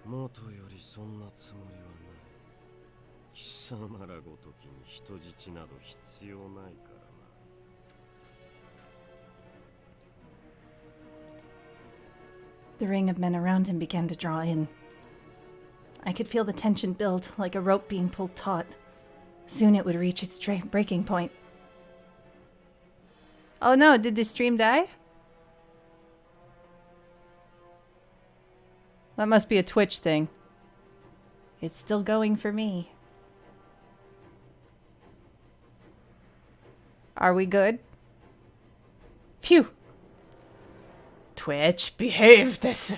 元よりそんなつもりはない。貴様らごときに人質など必要ないからな。The ring of men around him began to draw in. I could feel the tension build like a rope being pulled taut. Soon it would reach its breaking point. Oh no, did the stream die? That must be a Twitch thing. It's still going for me. Are we good? Phew. Twitch, behave this.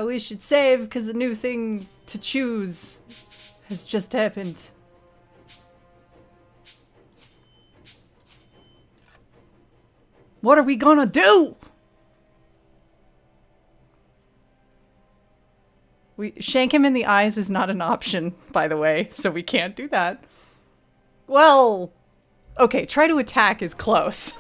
We should save because a new thing to choose has just happened. What are we gonna do? Shank him in the eyes is not an option, by the way, so we can't do that. Well, okay, try to attack is close.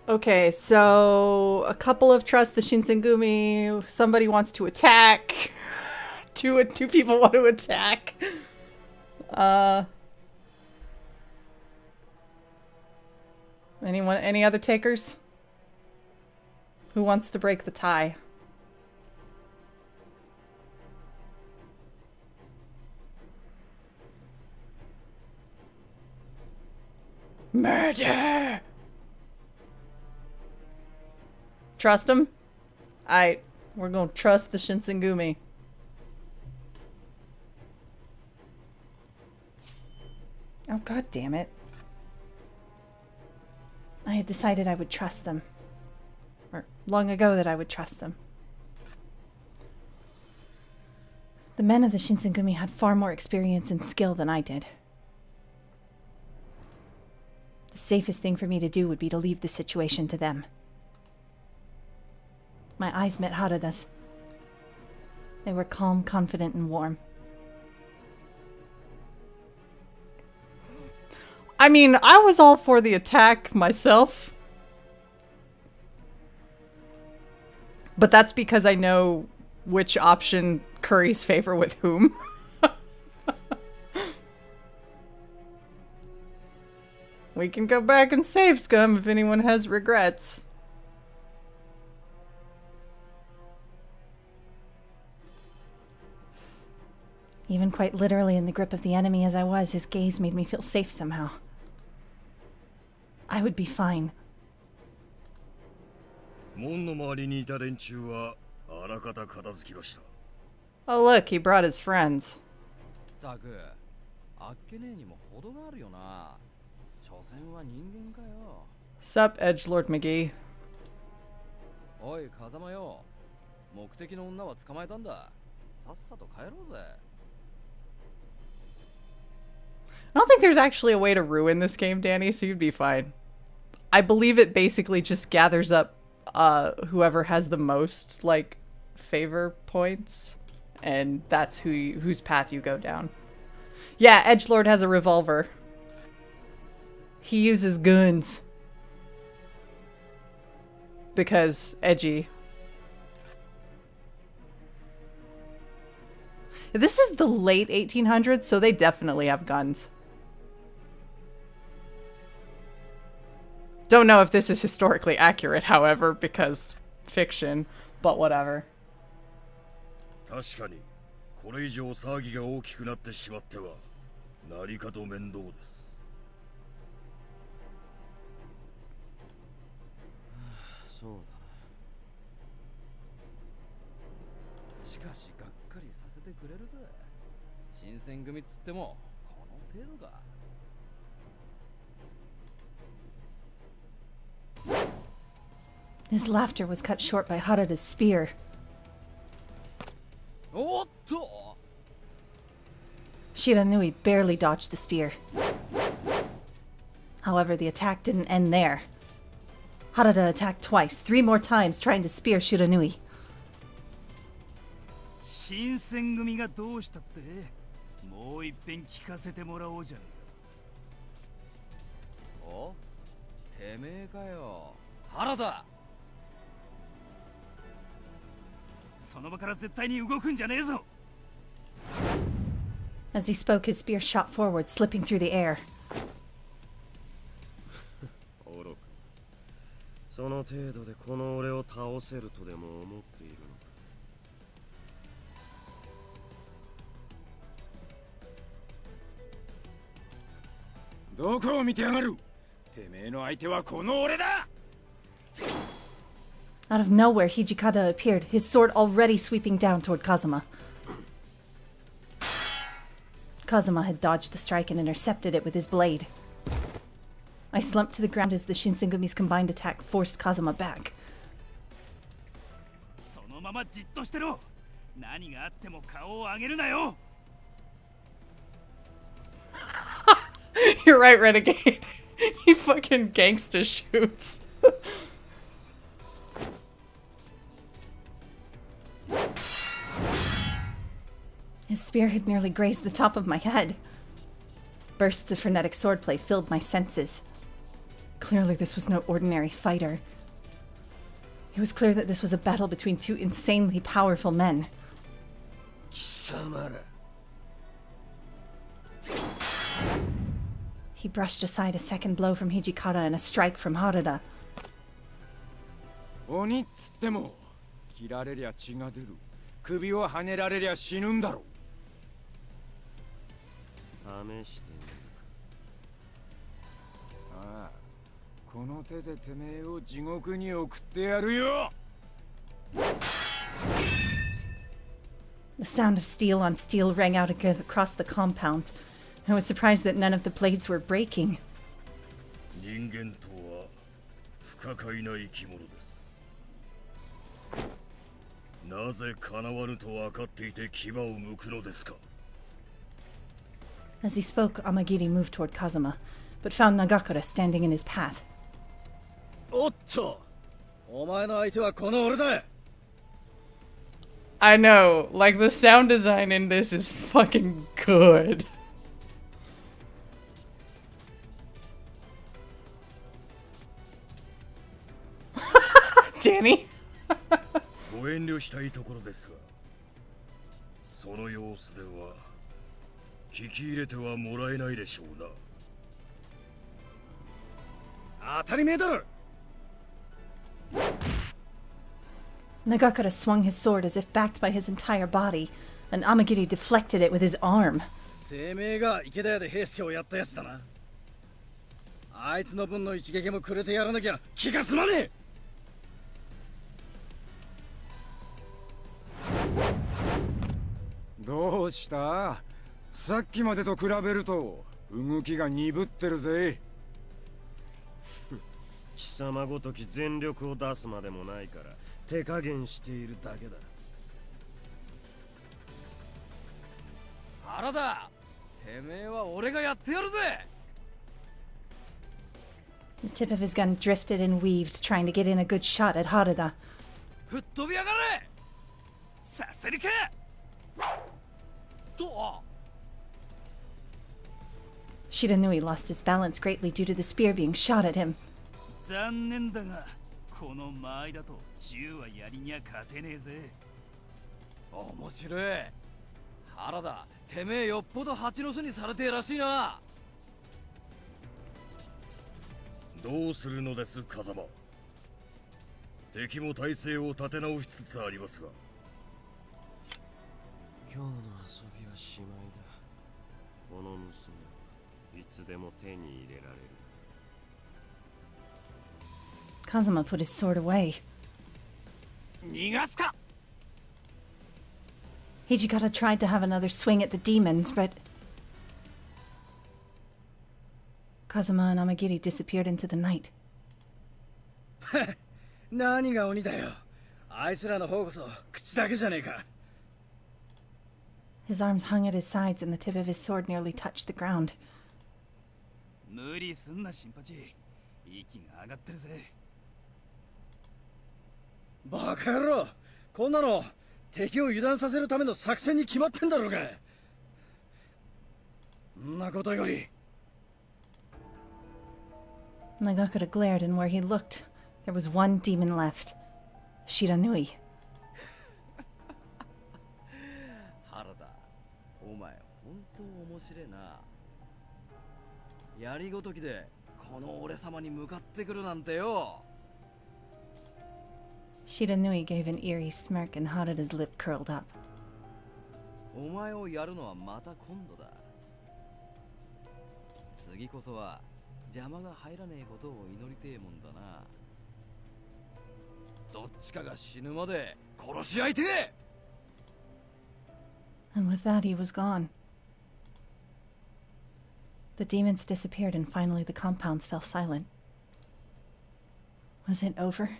Okay, so a couple of trust the Shinsengumi. Somebody wants to attack. Two people want to attack. Any other takers? Who wants to break the tie? Murder! Trust him? We're gonna trust the Shinsengumi. Oh, god damn it. I had decided I would trust them. Or long ago that I would trust them. The men of the Shinsengumi had far more experience and skill than I did. The safest thing for me to do would be to leave the situation to them. My eyes met Harada's. They were calm, confident, and warm. I mean, I was all for the attack myself. But that's because I know which option curries favor with whom. We can go back and save Scum if anyone has regrets. Even quite literally in the grip of the enemy as I was, his gaze made me feel safe somehow. I would be fine. Oh look, he brought his friends. Sup, Edgelord McGee. I don't think there's actually a way to ruin this game, Danny, so you'd be fine. I believe it basically just gathers up whoever has the most, like, favor points, and that's whose path you go down. Yeah, Edgelord has a revolver. He uses guns. Because edgy. This is the late 1800s, so they definitely have guns. Don't know if this is historically accurate, however, because fiction, but whatever. His laughter was cut short by Harada's spear. Shiranui barely dodged the spear. However, the attack didn't end there. Harada attacked twice, 3 more times, trying to spear Shiranui. 新選組がどうしたって、もう一遍聞かせてもらおうじゃねえか。お、てめえかよ、原田。その場から絶対に動くんじゃねえぞ。As he spoke, his spear shot forward, slipping through the air. 愚か。その程度でこの俺を倒せるとでも思っているのか。どこを見てやがる。てめえの相手はこの俺だ。 Out of nowhere, Hijikata appeared, his sword already sweeping down toward Kazuma. Kazuma had dodged the strike and intercepted it with his blade. I slumped to the ground as the Shinsengumi's combined attack forced Kazuma back. そのままじっとしてろ。何があっても顔を上げるなよ。 You're right, Renegade. He fucking gangsta shoots. His spear had nearly grazed the top of my head. Bursts of frenetic swordplay filled my senses. Clearly, this was no ordinary fighter. It was clear that this was a battle between 2 insanely powerful men. 貴様ら。 He brushed aside a second blow from Hijikata and a strike from Harada. 鬼っつっても切られりゃ血が出る。首をはねられりゃ死ぬんだろ。試してみるか。ああ、この手でてめえを地獄に送ってやるよ。 The sound of steel on steel rang out across the compound. I was surprised that none of the blades were breaking. 人間とは不可解な生き物です。なぜ叶わぬと分かっていて牙を剥くのですか。 As he spoke, Amagiri moved toward Kazuma, but found Nagakura standing in his path. おっと、お前の相手はこの俺だ。 I know, like the sound design in this is fucking good. Danny? ご遠慮したいところですが、その様子では聞き入れてはもらえないでしょうな。当たり前だろ。 Nagakura swung his sword as if backed by his entire body, and Amagiri deflected it with his arm. てめえが池田屋で平助をやったやつだな。あいつの分の一撃もくれてやらなきゃ気が済まねえ。 どうした？さっきまでと比べると動きが鈍ってるぜ。貴様ごとき全力を出すまでもないから手加減しているだけだ。原田、てめえは俺がやってやるぜ。 The tip of his gun drifted and weaved, trying to get in a good shot at Harada. 吹っ飛びやがれ。させるか。と。 Shiranui lost his balance greatly due to the spear being shot at him. 残念だが、この間合いだと銃はやりにゃ勝てねえぜ。面白い。原田、てめえよっぽど蜂の巣にされてえらしいな。どうするのです風間。敵も体勢を立て直しつつありますが。今日の遊びはしまいだ。この娘はいつでも手に入れられる。 Kazuma put his sword away. 逃がすか。 Hijikata tried to have another swing at the demons, but Kazuma and Amagiri disappeared into the night. 何が鬼だよ。あいつらの方こそ口だけじゃねえか。 His arms hung at his sides and the tip of his sword nearly touched the ground. 無理すんな新八。息が上がってるぜ。バカ野郎、こんなの敵を油断させるための作戦に決まってんだろうが。んなことより。 Nagakura glared, and where he looked, there was one demon left. Shiranui. 原田、お前本当面白いな。やりごときでこの俺様に向かってくるなんてよ。 Shiranui gave an eerie smirk, and Harada's lip curled up. お前をやるのはまた今度だ。次こそは邪魔が入らねえことを祈りてえもんだな。どっちかが死ぬまで殺し合いてえ。 And with that, he was gone. The demons disappeared, and finally the compounds fell silent. Was it over?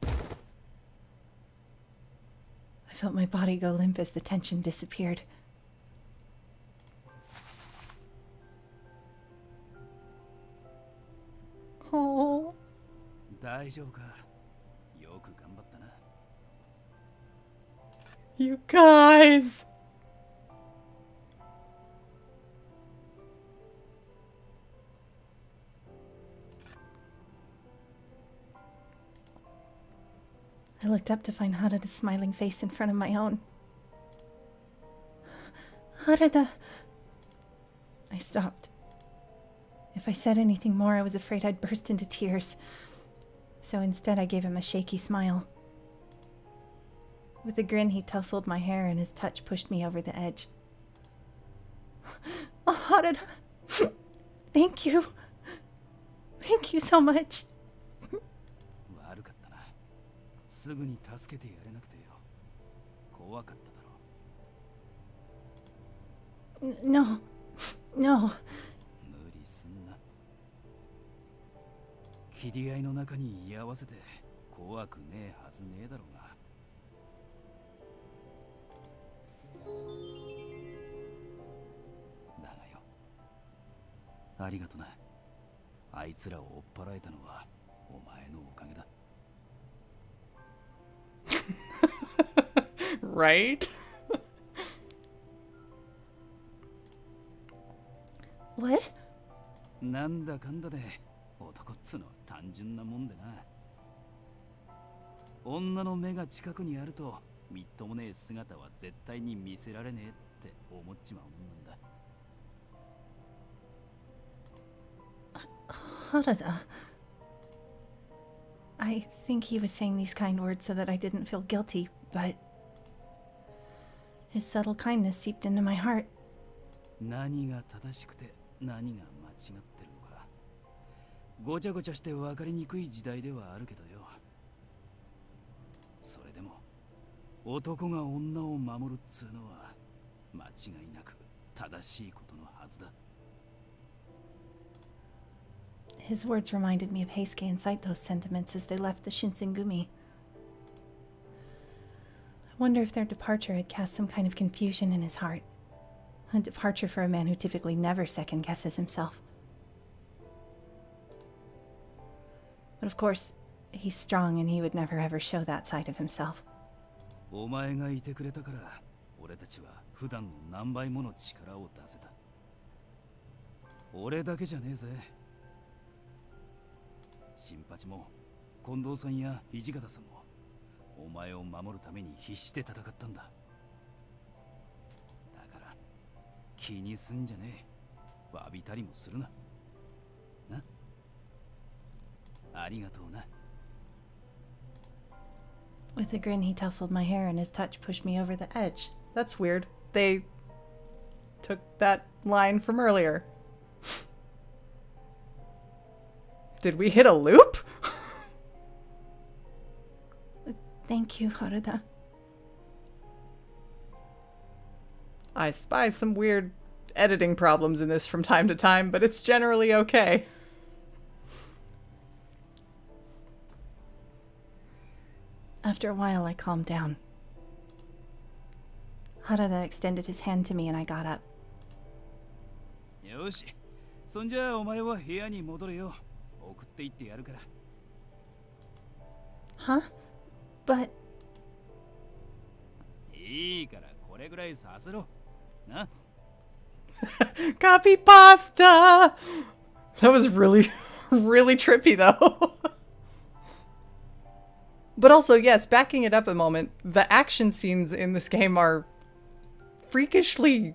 I felt my body go limp as the tension disappeared. Oh. 大丈夫か。よく頑張ったな。 You guys! I looked up to find Harada's smiling face in front of my own. Harada! I stopped. If I said anything more, I was afraid I'd burst into tears. So instead, I gave him a shaky smile. With a grin, he tousled my hair, and his touch pushed me over the edge. Oh, Harada! Thank you! Thank you so much! 悪かったな。すぐに助けてやれなくてよ。怖かっただろ。 No. No. 無理すんな。切り合いの中に居合わせて怖くねえはずねえだろうが。だがよ、ありがとな。あいつらを追っ払えたのはお前のおかげだ。 Right? What? なんだかんだで男っつのは単純なもんでな。女の目が近くにあるとみっともねえ姿は絶対に見せられねえって思っちまうもんなんだ。 Harada. I think he was saying these kind words so that I didn't feel guilty, but his subtle kindness seeped into my heart. 何が正しくて何が間違ってるのかごちゃごちゃして分かりにくい時代ではあるけどよ。それでも男が女を守るっつうのは間違いなく正しいことのはずだ。 His words reminded me of Heisuke and Saito's sentiments as they left the Shinsengumi. I wonder if their departure had cast some kind of confusion in his heart. A departure for a man who typically never second-guesses himself. But of course, he's strong and he would never ever show that side of himself. お前がいてくれたから俺たちは普段の何倍もの力を出せた。俺だけじゃねえぜ。新八も近藤さんや土方さんもお前を守るために必死で戦ったんだ。だから気にすんじゃねえ。詫びたりもするな。な。ありがとうな。 With a grin, he tousled my hair and his touch pushed me over the edge. That's weird. They took that line from earlier. Did we hit a loop? Thank you, Harada. I spy some weird editing problems in this from time to time, but it's generally okay. After a while, I calmed down. Harada extended his hand to me and I got up. よし、そんじゃあお前は部屋に戻れよ。送って行ってやるから。 Huh? But いいからこれぐらいさせろな。 copy pasta. That was really, really trippy though. But also, yes, backing it up a moment, the action scenes in this game are freakishly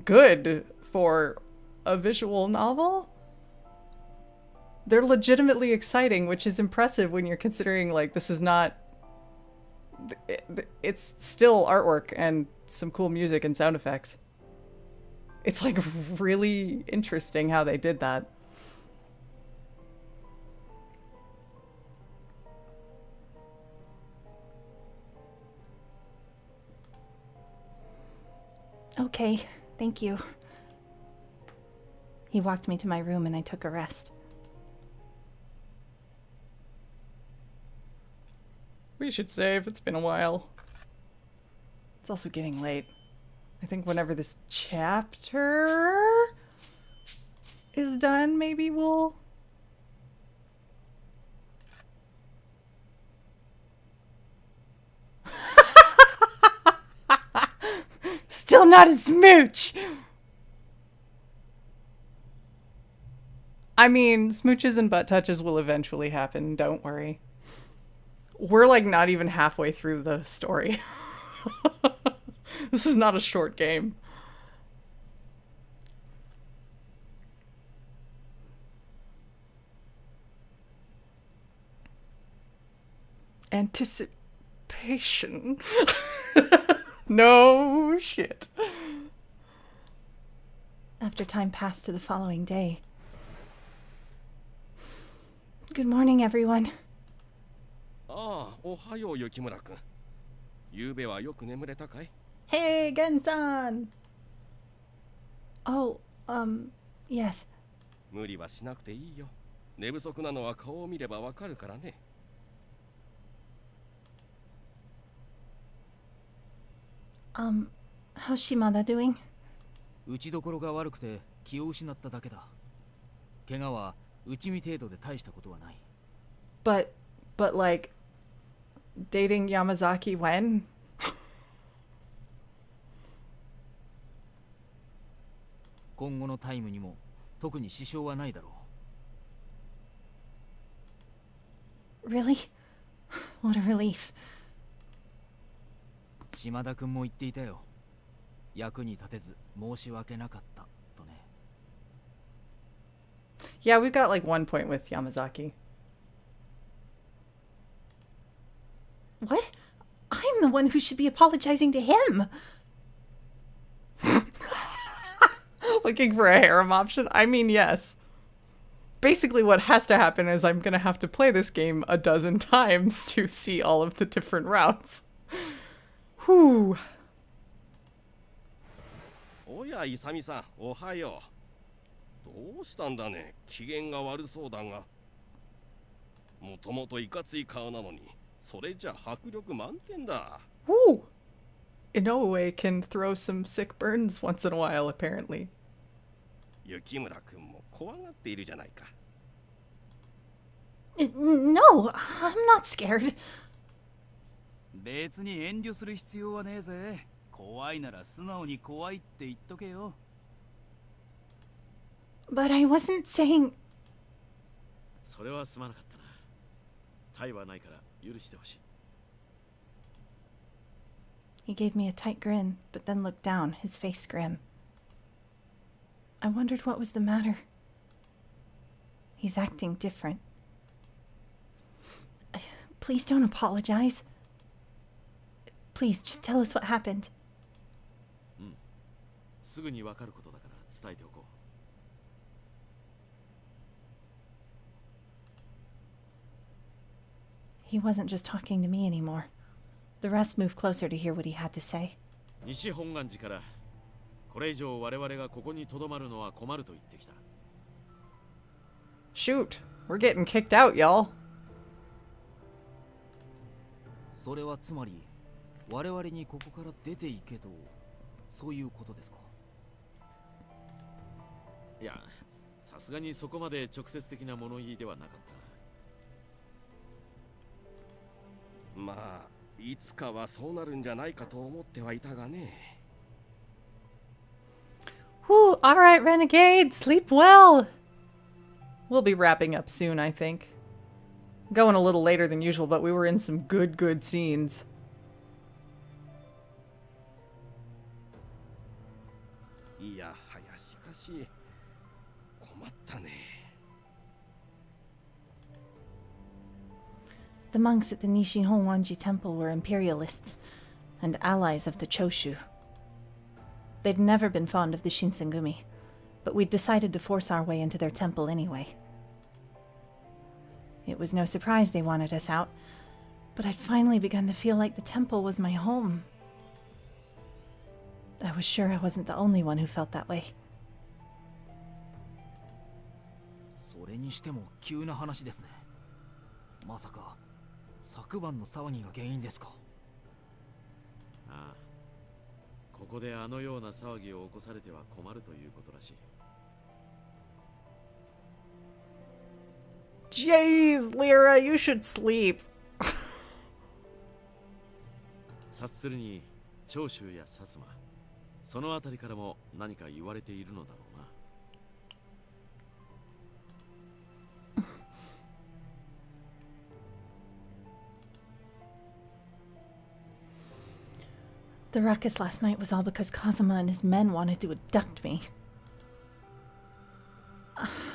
good for a visual novel. They're legitimately exciting, which is impressive when you're considering, like, this is not... It's still artwork and some cool music and sound effects. It's, like, really interesting how they did that. Okay, thank you. He walked me to my room and I took a rest. We should save, it's been a while. It's also getting late. I think whenever this chapter is done, maybe we'll... Still not a smooch! I mean, smooches and butt touches will eventually happen, don't worry. We're like not even halfway through the story. This is not a short game. Anticipation. No shit. After time passed to the following day. Good morning, everyone. ああ、おはよう、雪村くん。ゆうべはよく眠れたかい? Hey, Gen-san! Oh, yes. 無理はしなくていいよ。寝不足なのは顔を見ればわかるからね。How's Shimada doing? 打ちどころが悪くて気を失っただけだ。怪我は内身程度で大したことはない。But like, dating Yamazaki when? 今後のタイムにも特に支障はないだろう。 Really? What a relief. 島田くんも言っていたよ。役に立てず申し訳なかったとね。 Yeah, we've got like 1 point with Yamazaki. What? I'm the one who should be apologizing to him. Looking for a harem option? I mean, yes. Basically what has to happen is I'm gonna have to play this game a dozen times to see all of the different routes. Whew. おや、イサミさん、おはよう。どうしたんだね、機嫌が悪そうだが。もともといかつい顔なのに、それじゃ迫力満点だ。Woo! Inoue can throw some sick burns once in a while, apparently. 雪村くんも怖がっているじゃないか。No, I'm not scared. 別に遠慮する必要はねえぜ。怖いなら素直に怖いって言っとけよ。 But I wasn't saying... それはすまなかったな。タイはないから許してほしい。 He gave me a tight grin, but then looked down, his face grim. I wondered what was the matter. He's acting different. Please don't apologize. Please, just tell us what happened. すぐにわかることだから伝えておこう。 He wasn't just talking to me anymore. The rest moved closer to hear what he had to say. 西本願寺からこれ以上我々がここに留まるのは困ると言ってきた。 Shoot, we're getting kicked out, y'all. それはつまり我々にここから出ていけと、そういうことですか。いや、ささすがにそこまで直接的な物言いではなかった。まあいつかはそうなるんじゃないかと思ってはいたがね。Whew, alright, Renegade, sleep well! We'll be wrapping up soon, I think. Going a little later than usual, but we were in some good scenes. いやはや、しかし困ったね。The monks at the Nishihonwanji temple were imperialists and allies of the Choshu. They'd never been fond of the Shinsengumi, but we'd decided to force our way into their temple anyway. It was no surprise they wanted us out, but I'd finally begun to feel like the temple was my home. I was sure I wasn't the only one who felt that way. それにしても急な話ですね。まさか昨晩の騒ぎが原因ですか？ああ、ここであのような騒ぎを起こされては困るということらしい。Jeez, Lyra, you should sleep. 察するに長州や薩摩、そのあたりからも何か言われているのだろうな。The ruckus last night was all because Kazuma and his men wanted to abduct me.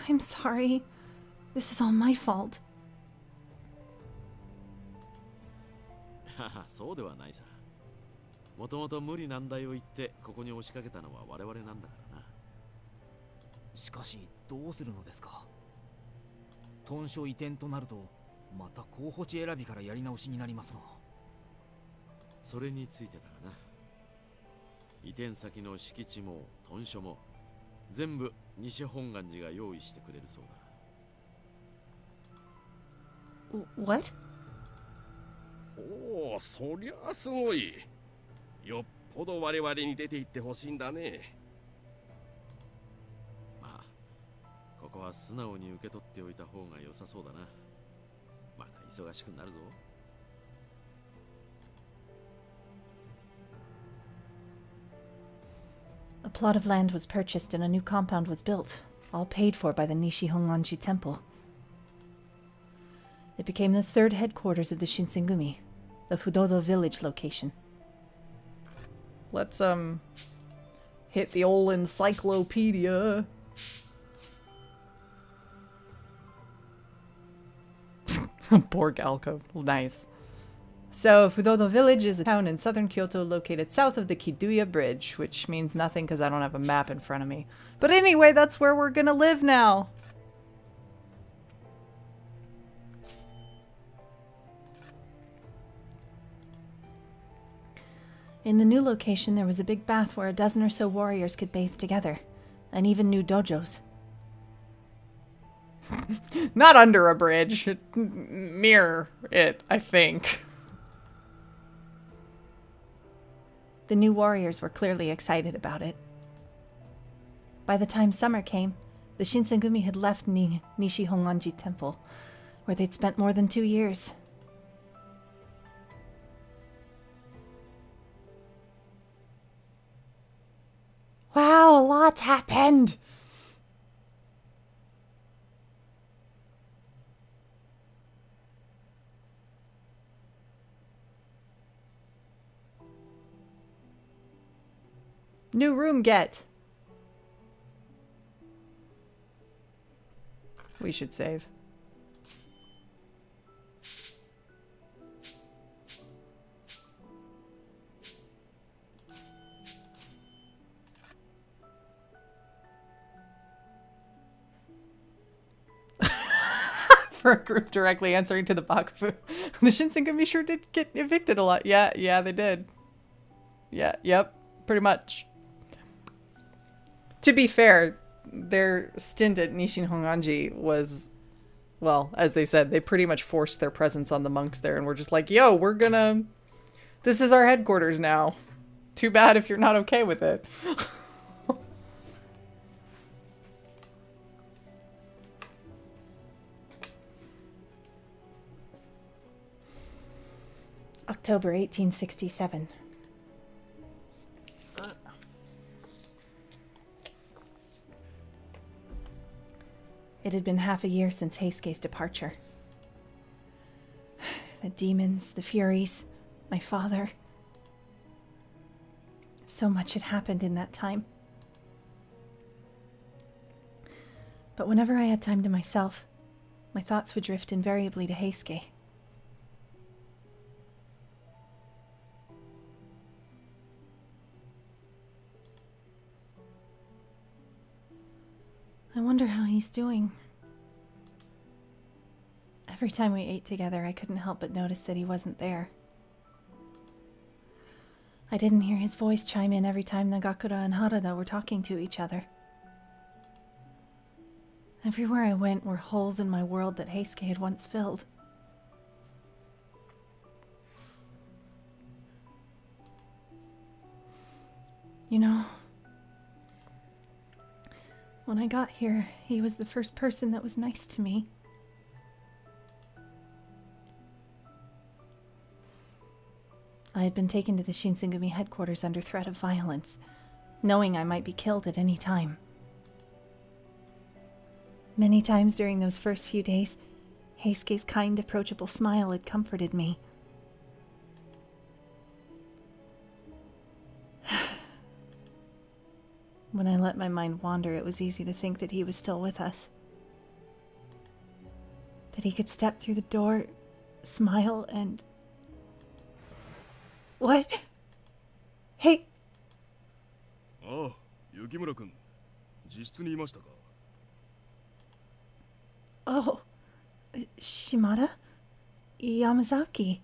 I'm sorry. This is all my fault. はは、そうではないさ。もともと無理難題を言ってここに押しかけたのは我々なんだからな。しかしどうするのですか？屯所移転となるとまた候補地選びからやり直しになりますが。それについてだがな。移転先の敷地も屯所も全部西本願寺が用意してくれるそうだ。What? おお、そりゃすごい。よっぽど我々に出て行ってほしいんだね。まあ、ここは素直に受け取っておいた方が良さそうだな。また忙しくなるぞ。A plot of land was purchased and a new compound was built, all paid for by the Nishihonganji temple. It became the third headquarters of the Shinsengumi, the Fudodo village location. Let's, hit the old encyclopedia. Pork alcove. Nice. So, Fudodo Village is a town in southern Kyoto located south of the Kiduya Bridge, which means nothing because I don't have a map in front of me. But anyway, that's where we're gonna live now. In the new location, there was a big bath where a dozen or so warriors could bathe together, and even new dojos. Not under a bridge. Near it, I think. The new warriors were clearly excited about it. By the time summer came, the Shinsengumi had left Nishihonganji Temple, where they'd spent more than 2 years. Wow, a lot happened! New room get. We should save. For a group directly answering to the Bakufu. The Shinsengumi sure did get evicted a lot. Yeah, they did. Yep, pretty much. To be fair, their stint at Nishihonganji was, well, as they said, they pretty much forced their presence on the monks there and were just like, yo, we're gonna... This is our headquarters now. Too bad if you're not okay with it. October 1867. It had been half a year since Heisuke's departure. The demons, the furies, my father. So much had happened in that time. But whenever I had time to myself, my thoughts would drift invariably to Heisuke. I wonder how he's doing. Every time we ate together, I couldn't help but notice that he wasn't there. I didn't hear his voice chime in every time Nagakura and Harada were talking to each other. Everywhere I went were holes in my world that Heisuke had once filled. You know, when I got here, he was the first person that was nice to me. I had been taken to the Shinsengumi headquarters under threat of violence, knowing I might be killed at any time. Many times during those first few days, Heisuke's kind, approachable smile had comforted me. When I let my mind wander, it was easy to think that he was still with us. That he could step through the door, smile, and... What? Hey! ああ、雪村君、自室にいましたか。 Oh, Shimada? Yamazaki.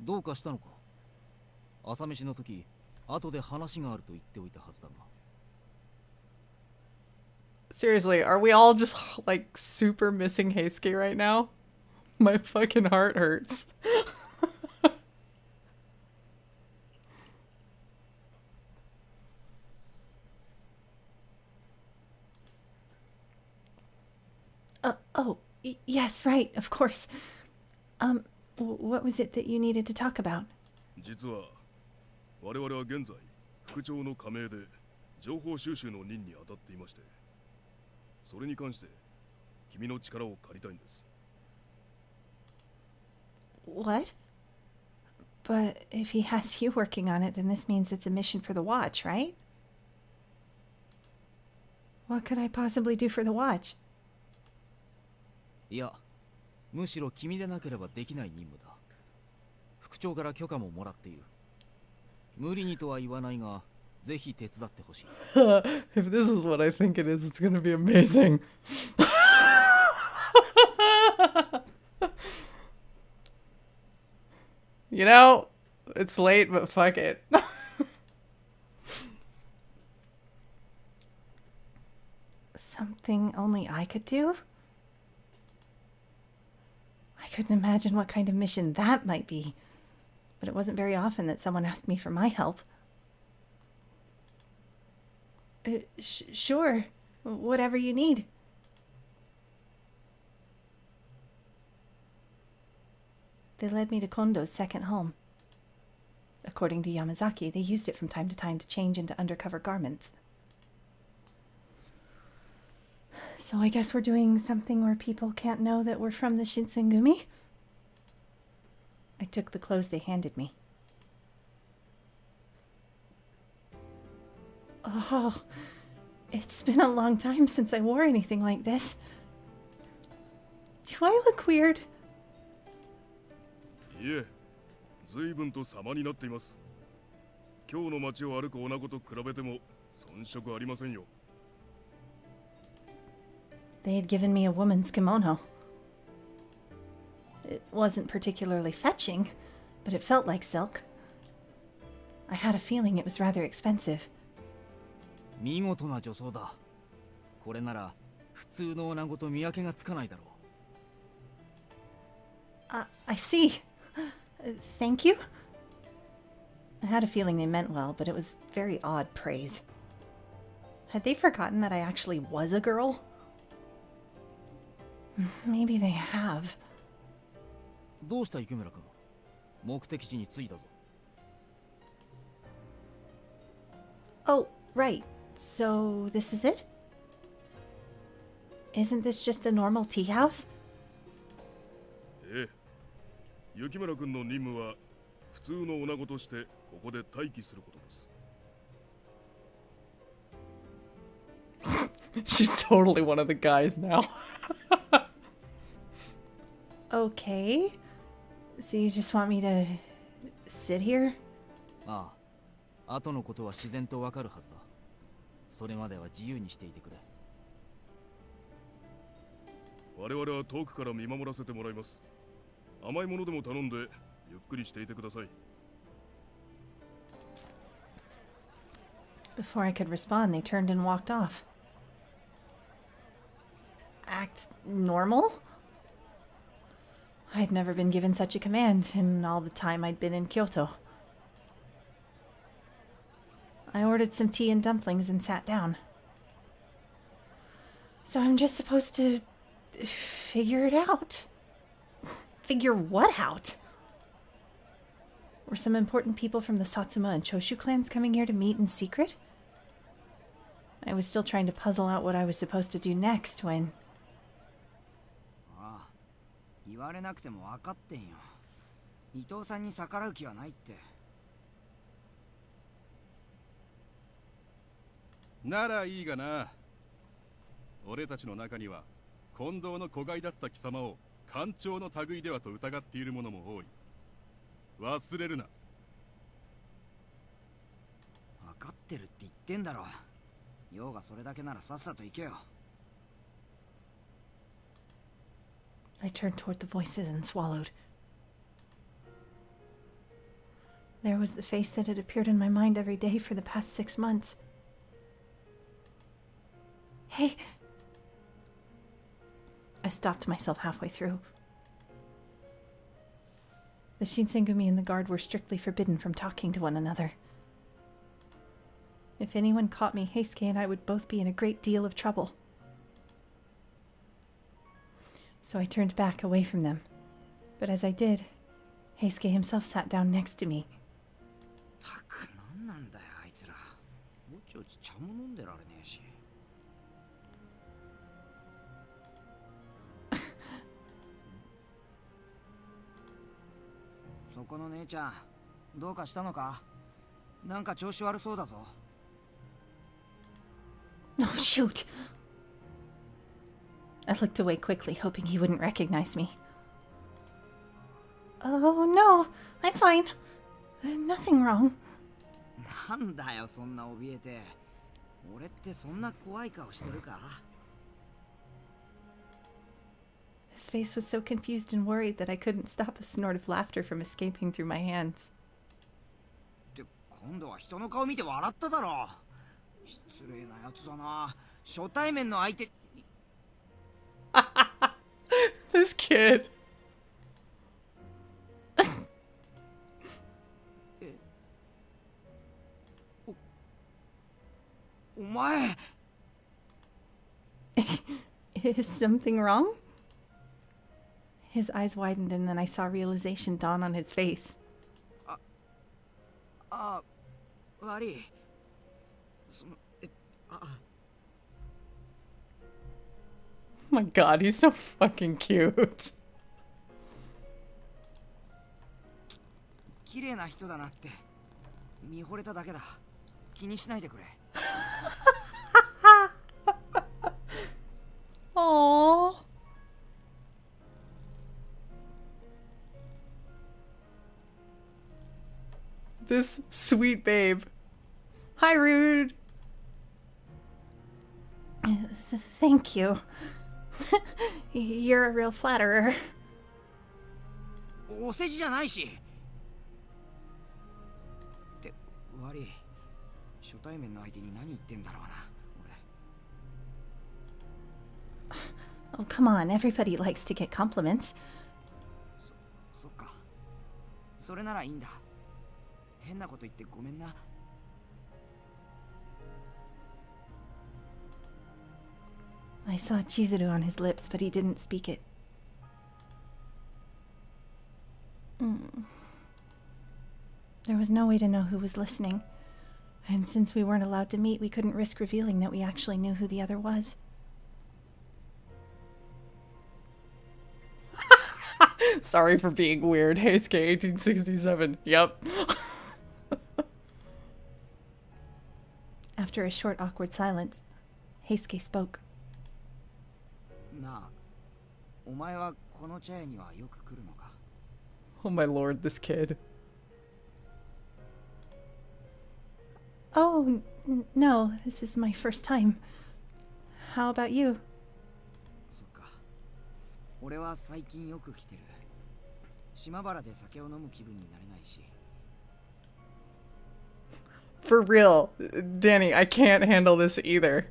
どうかしたのか。朝飯の時、後で話があると言っておいたはずだが。 Seriously, are we all just, like, super missing Heisuke right now? My fucking heart hurts. Yes, right, of course. What was it that you needed to talk about? 実は我々は現在副長の加盟で情報収集の任に当たっていまして、それに関して君の力を借りたいんです。 What? But if he has you working on it, then this means it's a mission for the Watch, right? What could I possibly do for the Watch? いや、むしろ君でなければできない任務だ。副長から許可ももらっている。無理にとは言わないが、ぜひ手伝ってほしい。If this is what I think it is, it's gonna be amazing. You know, it's late, but fuck it. Something only I could do? I couldn't imagine what kind of mission that might be, but it wasn't very often that someone asked me for my help. Sure, whatever you need. They led me to Kondo's second home. According to Yamazaki, they used it from time to time to change into undercover garments. So I guess we're doing something where people can't know that we're from the Shinsengumi? I took the clothes they handed me. Oh, it's been a long time since I wore anything like this. Do I look weird? いえ、随分と様になっています。今日の街を歩く女子と比べても遜色ありませんよ。 They had given me a woman's kimono. It wasn't particularly fetching, but it felt like silk. I had a feeling it was rather expensive. 見事な女装だ。これなら普通の女子と見分けがつかないだろう。I see. Thank you? I had a feeling they meant well, but it was very odd praise. Had they forgotten that I actually was a girl? Maybe they have. どうした池村君。目的地に着いたぞ。 Oh, right. So this is it? Isn't this just a normal tea house? ええ、雪村君の任務は普通の女子としてここで待機することです。 She's totally one of the guys now. Okay. So you just want me to sit here? ああ、後のことは自然とわかるはずだ。それまでは自由にしていてくれ。 我々は遠くから見守らせてもらいます。甘いものでも頼んでゆっくりしていてください。 Before I could respond, they turned and walked off. Act normal? I'd never been given such a command in all the time I'd been in Kyoto. I ordered some tea and dumplings and sat down. So I'm just supposed to figure it out. Figure what out? Were some important people from the Satsuma and Choshu clans coming here to meet in secret? I was still trying to puzzle out what I was supposed to do next when... ああ、言われなくても分かってんよ。伊藤さんに逆らう気はないって。ならいいがな。俺たちの中には近藤の子飼いだった貴様を官庁の類ではと疑っている者も多い。忘れるな。分かってるって言ってんだろ。用がそれだけならさっさと行けよ。 I turned toward the voices and swallowed. There was the face that had appeared in my mind every day for the past 6 months. Hey! I stopped myself halfway through. The Shinsengumi and the guard were strictly forbidden from talking to one another. If anyone caught me, Heisuke and I would both be in a great deal of trouble. So I turned back away from them. But as I did, Heisuke himself sat down next to me. たくなんなんだよあいつら。おちおち茶も飲んでられねえし。そこの姉ちゃん、どうかしたのか？なんか調子悪そうだぞ。 Oh, shoot! I looked away quickly, hoping he wouldn't recognize me. Oh, no. I'm fine. Nothing wrong. なんだよそんな怯えて。俺ってそんな怖い顔してるか？ His face was so confused and worried that I couldn't stop a snort of laughter from escaping through my hands. って今度は人の顔見て笑っただろ。失礼なやつだな。初対面の相手。 This kid. お前。 Is something wrong? His eyes widened and then I saw realization dawn on his face. あ、悪い。その、Oh my god, he's so fucking cute. 綺麗な人だなって見惚れただけだ。気にしないでくれ。 Aww. This sweet babe. Hi, Rude. Thank you. You're a real flatterer. お世辞じゃないし。って悪い。初対面の相手に何言ってんだろうな。 Oh, come on. Everybody likes to get compliments. そっか。それならいいんだ。変なこと言ってごめんな。 I saw Chizuru on his lips, but he didn't speak it. There was no way to know who was listening. And since we weren't allowed to meet, we couldn't risk revealing that we actually knew who the other was. Sorry for being weird. Heisuke 1867. Yep. After a short, awkward silence, Heisuke spoke. なあ、お前はこの茶屋にはよく来るのか? Oh my lord, this kid. Oh, no, this is my first time. How about you? そっか。俺は最近よく来てる。島原で酒を飲む気分になれないし。 For real, Danny, I can't handle this either.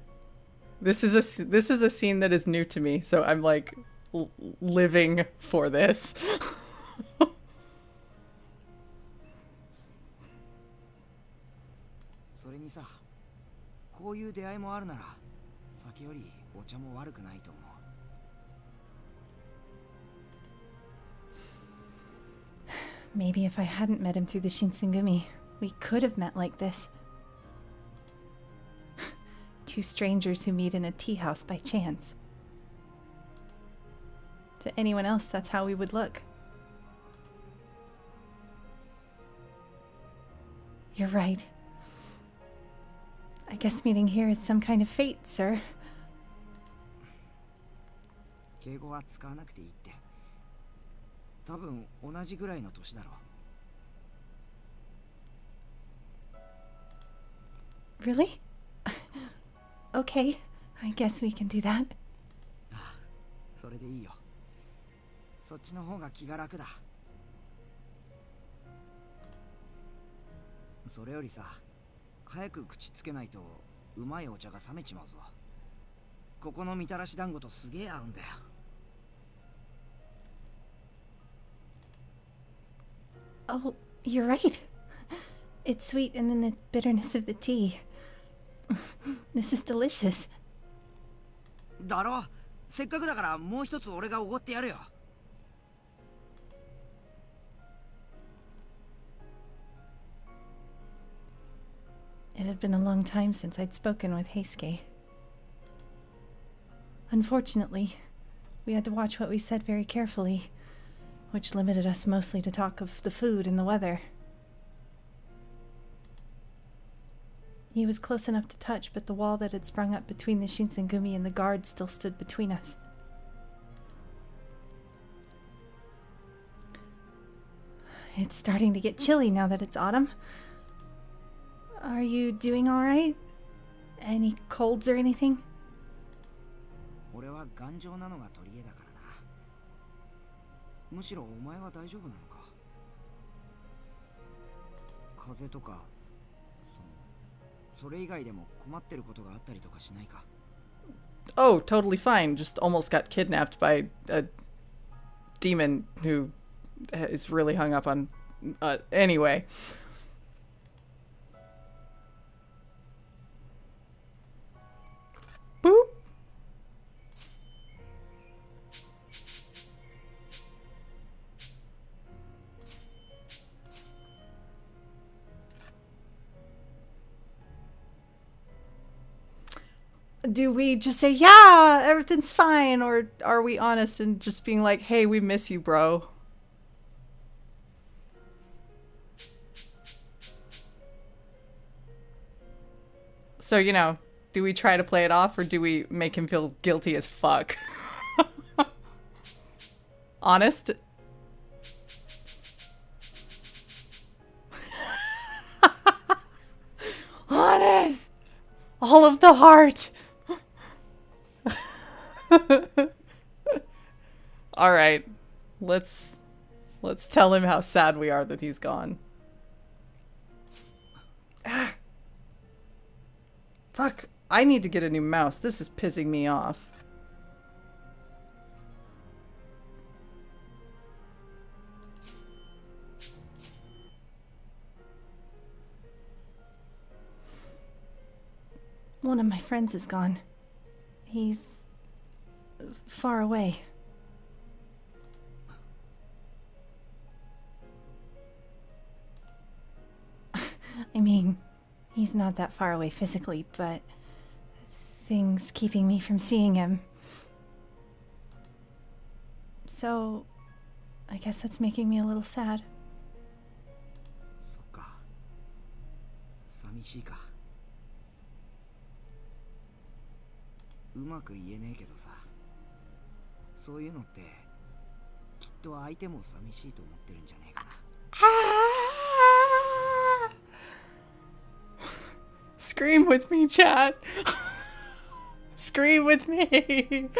This is a scene that is new to me, so I'm like living for this. それにさ、こういう出会いもあるなら、酒よりお茶も悪くないと思う。 Maybe if I hadn't met him through the Shinsengumi, we could have met like this. Two strangers who meet in a tea house by chance. To anyone else, that's how we would look. You're right. I guess meeting here is some kind of fate, sir. 敬語は使わなくていいって。多分同じぐらいの年だろう。 Really? Okay, I guess we can do that. ああ、それでいいよ。そっちの方が気が楽だ。それよりさ、早く口つけないとうまいお茶が冷めちまうぞ。ここのみたらし団子とすげえ合うんだよ。 Oh, you're right. It's sweet and then the bitterness of the tea. This is delicious. だろ？せっかくだからもう一つ俺がおごってやるよ。 It had been a long time since I'd spoken with Heisuke. Unfortunately, we had to watch what we said very carefully, which limited us mostly to talk of the food and the weather. He was close enough to touch, but the wall that had sprung up between the Shinsengumi and the guard still stood between us. It's starting to get chilly now that it's autumn. Are you doing all right? Any colds or anything? 俺は頑丈なのが取り柄だからな。むしろお前は大丈夫なのか？風邪とか、それ以外でも困ってることがあったりとかしないか？ Oh, totally fine. Just almost got kidnapped by a demon who is really hung up on... anyway. Boop. Do we just say, yeah, everything's fine, or are we honest and just being like, hey, we miss you, bro? So, you know, do we try to play it off, or do we make him feel guilty as fuck? Honest? Honest! All of the heart! Alright. Let's tell him how sad we are that he's gone. Ah. Fuck. I need to get a new mouse. This is pissing me off. One of my friends is gone. He's far away. I mean, he's not that far away physically, but things keeping me from seeing him. So, I guess that's making me a little sad. そっか。寂しいか。うまく言えねえけどさ。そういうのってきっと相手も寂しいと思ってるんじゃねえかな。Scream with me, chat. Scream with me.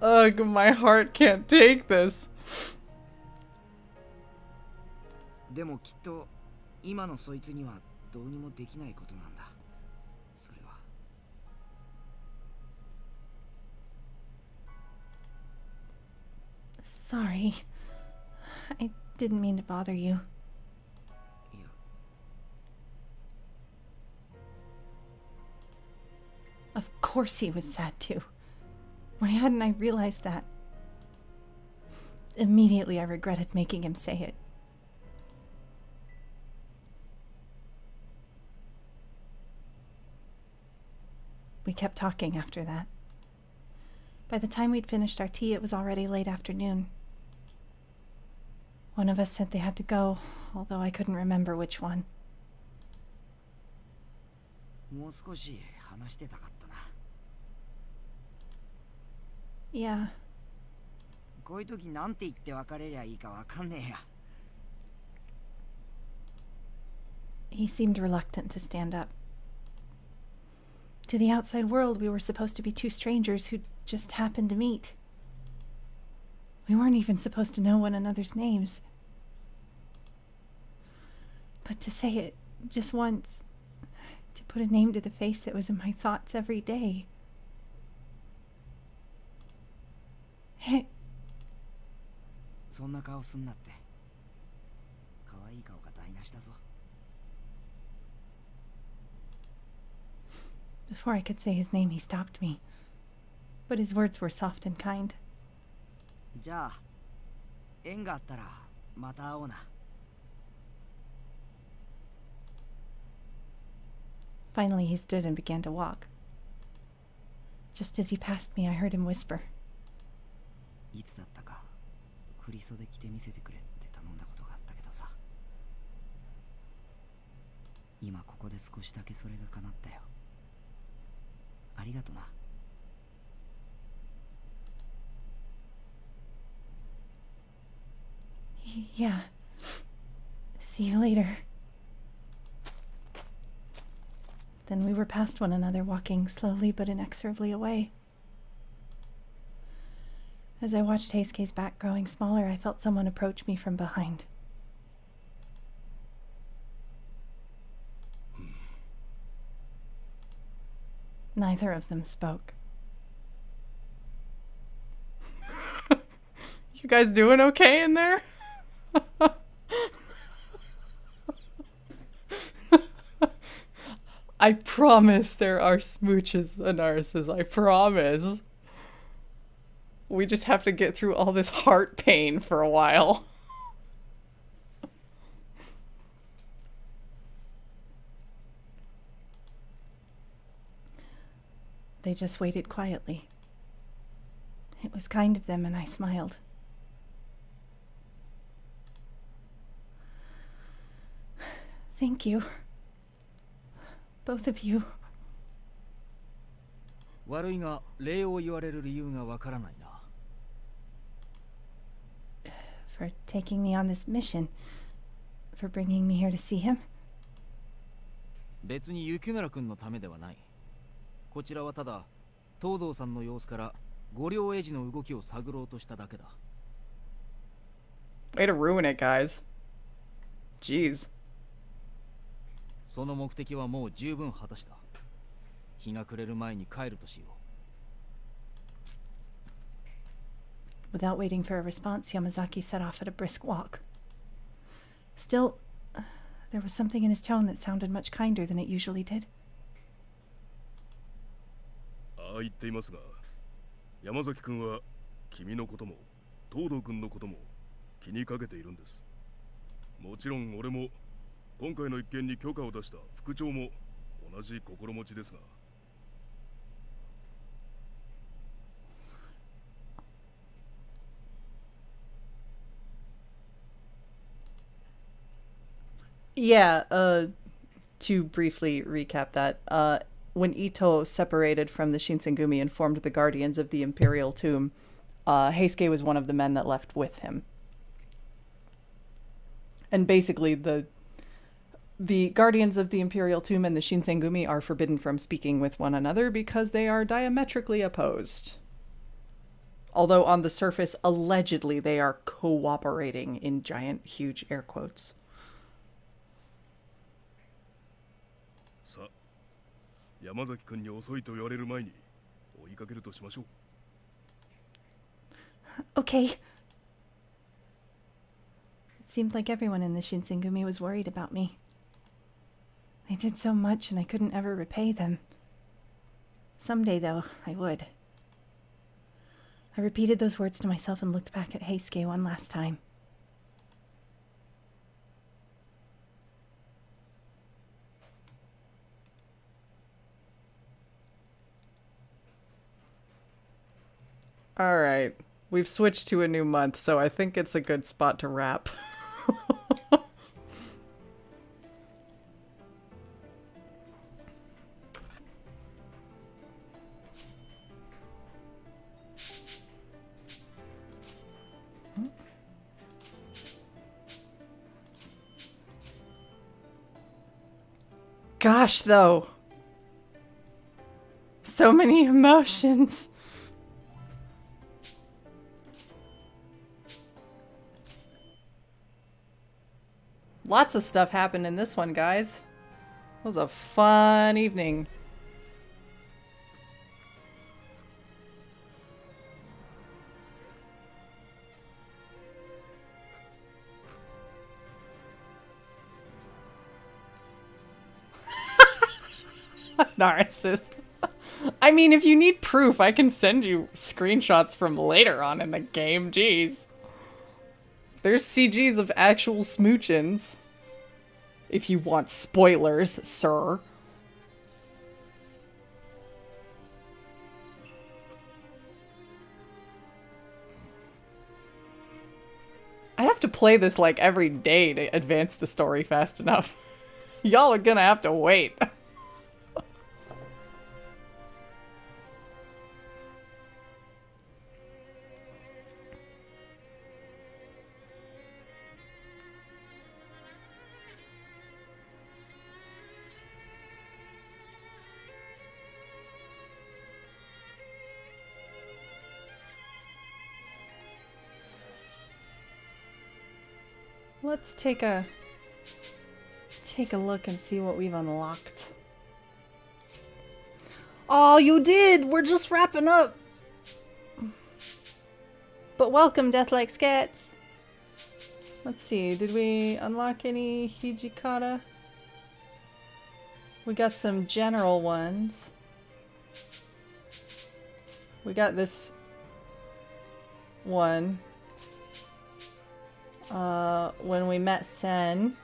Ugh, my heart can't take this. でもきっと今のそいつにはどうにもできないことなんだ。それは。Sorry. I didn't mean to bother you. いや、 Of course he was sad too. Why hadn't I realized that? Immediately I regretted making him say it. We kept talking after that. By the time we'd finished our tea, it was already late afternoon. One of us said they had to go, although I couldn't remember which one. もう少し話してたかったな。 Yeah. こういう時なんて言って別れりゃいいかわかんねえや。 He seemed reluctant to stand up. To the outside world, we were supposed to be two strangers who just happened to meet. We weren't even supposed to know one another's names. But to say it just once, to put a name to the face that was in my thoughts every day. Hey. そんな顔すんなって。可愛い顔が台無しだぞ。 Before I could say his name, he stopped me. But his words were soft and kind. じゃあ、縁があったらまた会おうな。 Finally, he stood and began to walk. Just as he passed me, I heard him whisper. いつだったか、振り袖着て見せてくれって頼んだことがあったけどさ。今ここで少しだけそれが叶ったよ。ありがとな。 Yeah. See you later. Then we were past one another, walking slowly but inexorably away. As I watched Heisuke's back growing smaller, I felt someone approach me from behind. Neither of them spoke. You guys doing okay in there? I promise there are smooches and arses. I promise. We just have to get through all this heart pain for a while. They just waited quietly. It was kind of them, and I smiled. Thank you. Both of you. 悪いが礼を言われる理由がわからないな。 For taking me on this mission. For bringing me here to see him. 別に雪村君のためではない。こちらはただ東堂さんの様子から五両エジの動きを探ろうとしただけだ。 Way to ruin it, guys. Jeez. その目的はもう十分果たした。日が暮れる前に帰るとしよう。 Without waiting for a response, Yamazaki set off at a brisk walk. Still, there was something in his tone that sounded much kinder than it usually did. ああ言っていますが、山崎君は君のことも東堂君のことも気にかけているんです。もちろん俺も今回の一件に許可を出した副長も同じ心持ちですが。Yeah, to briefly recap that, when Ito separated from the Shinsengumi and formed the Guardians of the Imperial Tomb, Heisuke was one of the men that left with him. And basically, the Guardians of the Imperial Tomb and the Shinsengumi are forbidden from speaking with one another because they are diametrically opposed. Although on the surface, allegedly, they are cooperating in giant, huge air quotes. さあ、山崎君に遅いと言われる前に追いかけるとしましょう。Okay. It seemed like everyone in the Shinsengumi was worried about me. They did so much and I couldn't ever repay them. Someday, though, I would. I repeated those words to myself and looked back at Heisuke one last time. Alright, we've switched to a new month, so I think it's a good spot to wrap. Gosh, though. So many emotions. Lots of stuff happened in this one, guys. It was a fun evening. Narcissus. I mean, if you need proof, I can send you screenshots from later on in the game. Jeez. There's CGs of actual smoochins. If you want spoilers, sir. I'd have to play this like every day to advance the story fast enough. Y'all are gonna have to wait. Let's take a look and see what we've unlocked. Oh, you did! We're just wrapping up! But welcome, Deathlike Scats! Let's see, did we unlock any Hijikata? We got some general ones. We got this one. When we met Sen.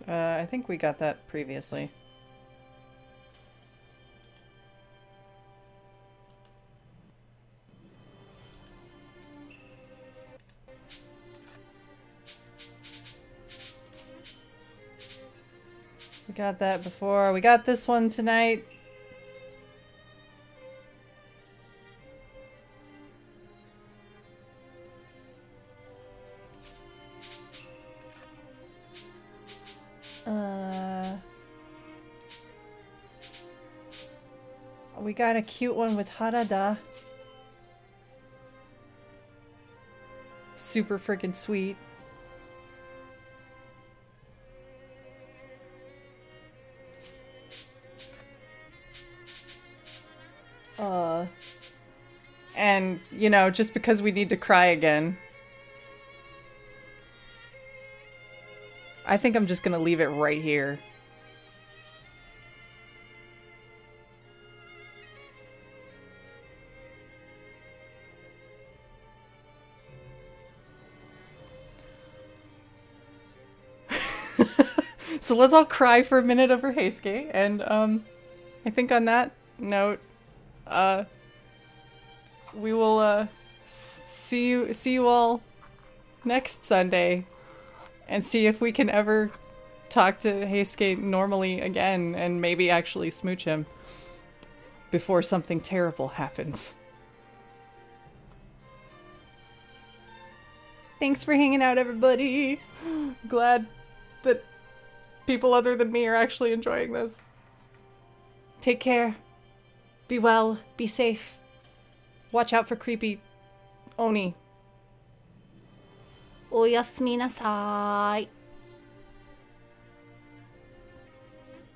I think we got that previously. We got that before. We got this one tonight. We got a cute one with Harada. Super freaking sweet. And, you know, just because we need to cry again. I think I'm just gonna leave it right here. So let's all cry for a minute over Heisuke, and I think on that note, we will see you all next Sunday, and see if we can ever talk to Heisuke normally again, and maybe actually smooch him before something terrible happens. Thanks for hanging out, everybody. Glad that people other than me are actually enjoying this. Take care. Be well. Be safe. Watch out for creepy Oni. おやすみなさーい。